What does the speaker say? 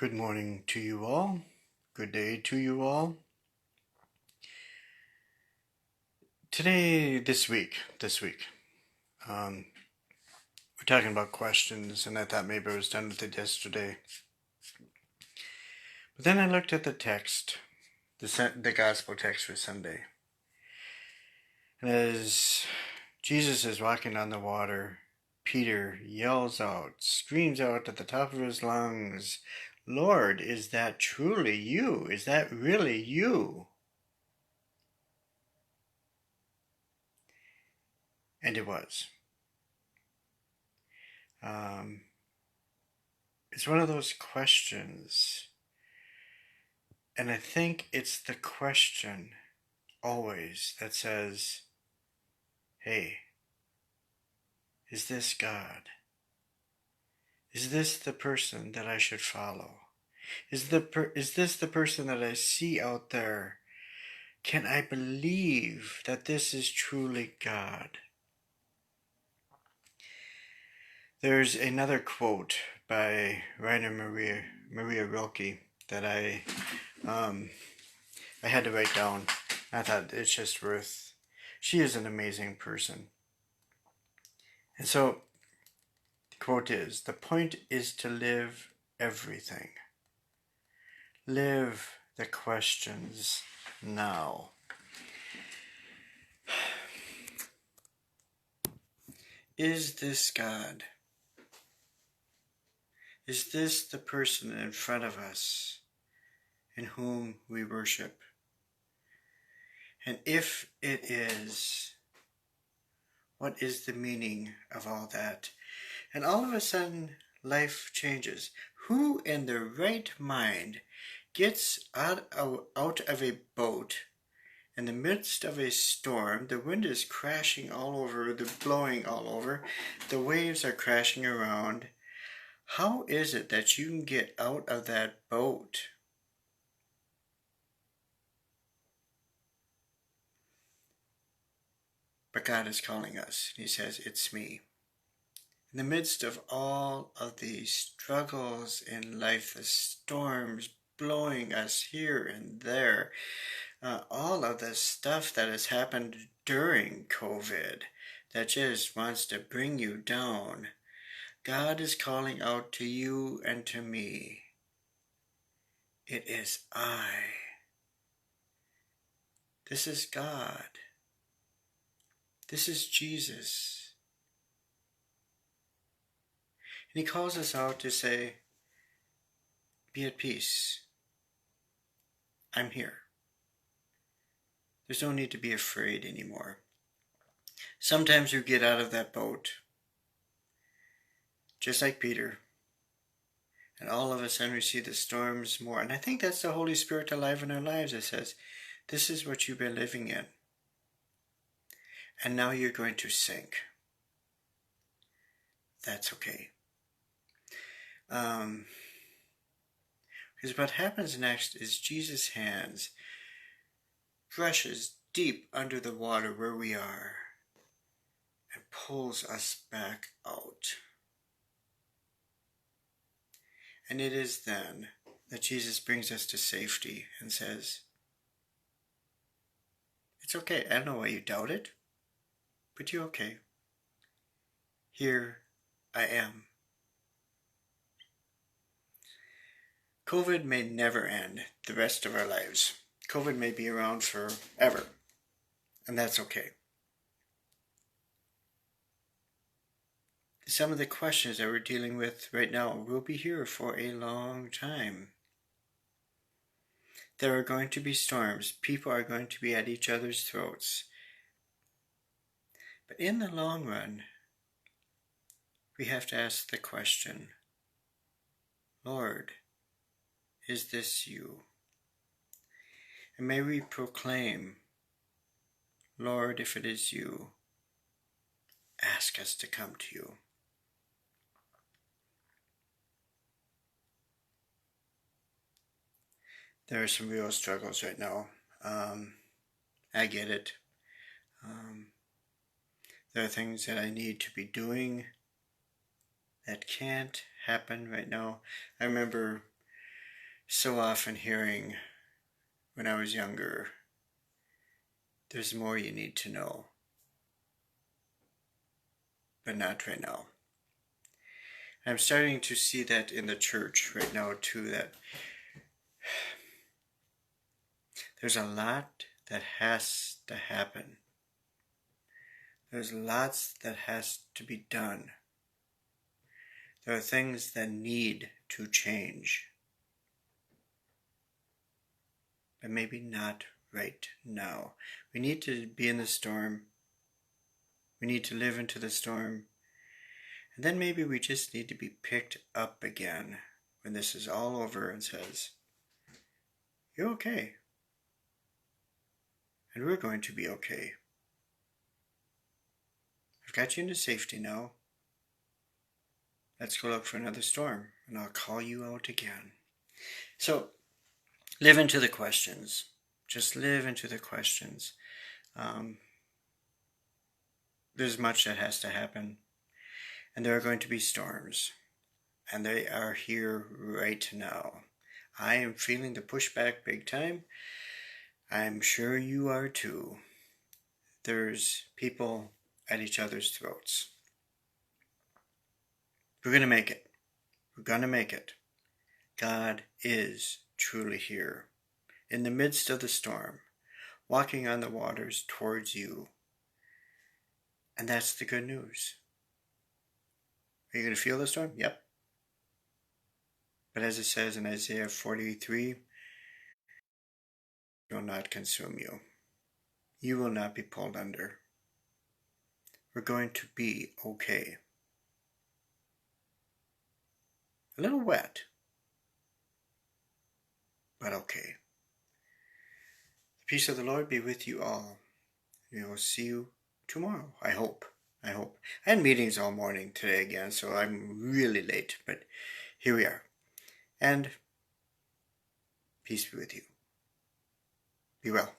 Good morning to you all. Good day to you all. This week, we're talking about questions, and I thought maybe I was done with it yesterday. But then I looked at the text, the gospel text for Sunday. And as Jesus is walking on the water, Peter yells out, screams out at the top of his lungs, "Lord, is that truly you? Is that really you?" And it was. It's one of those questions, and I think it's the question always that says, hey, is this God? Is this the person that I should follow? Is this the person that I see out there? Can I believe that this is truly God? There's another quote by Rainer Maria Rilke that I had to write down. I thought it's just worth. She is an amazing person. And so the quote is, "The point is to live everything. Live the questions now." Is this God? Is this the person in front of us in whom we worship? And if it is, what is the meaning of all that? And all of a sudden, life changes. Who in their right mind gets out of a boat in the midst of a storm? The wind is crashing all over, they're blowing all over, the waves are crashing around. How is it that you can get out of that boat? But God is calling us. He says, "It's me." In the midst of all of the struggles in life, the storms blowing us here and there, all of the stuff that has happened during COVID that just wants to bring you down, God is calling out to you and to me. It is I. This is God. This is Jesus. And he calls us out to say, be at peace. I'm here. There's no need to be afraid anymore. Sometimes you get out of that boat, just like Peter, and all of a sudden we see the storms more. And I think that's the Holy Spirit alive in our lives that says, this is what you've been living in. And now you're going to sink. That's okay. Because what happens next is Jesus' hands brushes deep under the water where we are and pulls us back out. And it is then that Jesus brings us to safety and says, it's okay. I don't know why you doubt it, but you're okay. Here I am. COVID may never end the rest of our lives. COVID may be around forever, and that's okay. Some of the questions that we're dealing with right now will be here for a long time. There are going to be storms. People are going to be at each other's throats. But in the long run, we have to ask the question, Lord, is this you? And may we proclaim, Lord, if it is you, ask us to come to you. There are some real struggles right now. I get it. There are things that I need to be doing that can't happen right now. I remember so often hearing when I was younger, there's more you need to know, but not right now. I'm starting to see that in the church right now too, that there's a lot that has to happen. There's lots that has to be done. There are things that need to change, but maybe not right now. We need to be in the storm. We need to live into the storm. And then maybe we just need to be picked up again when this is all over and says, you're okay. And we're going to be okay. I've got you into safety now. Let's go look for another storm, and I'll call you out again. So, live into the questions. Just live into the questions. There's much that has to happen, and there are going to be storms, and they are here right now. I am feeling the pushback big time. I'm sure you are too. There's people at each other's throats. We're going to make it. We're going to make it. God is truly here, in the midst of the storm, walking on the waters towards you. And that's the good news. Are you going to feel the storm? Yep. But as it says in Isaiah 43, it will not consume you. You will not be pulled under. We're going to be okay. A little wet, but okay. The peace of the Lord be with you all. We will see you tomorrow, I hope. I had meetings all morning today again, so I'm really late, but here we are. And peace be with you. Be well.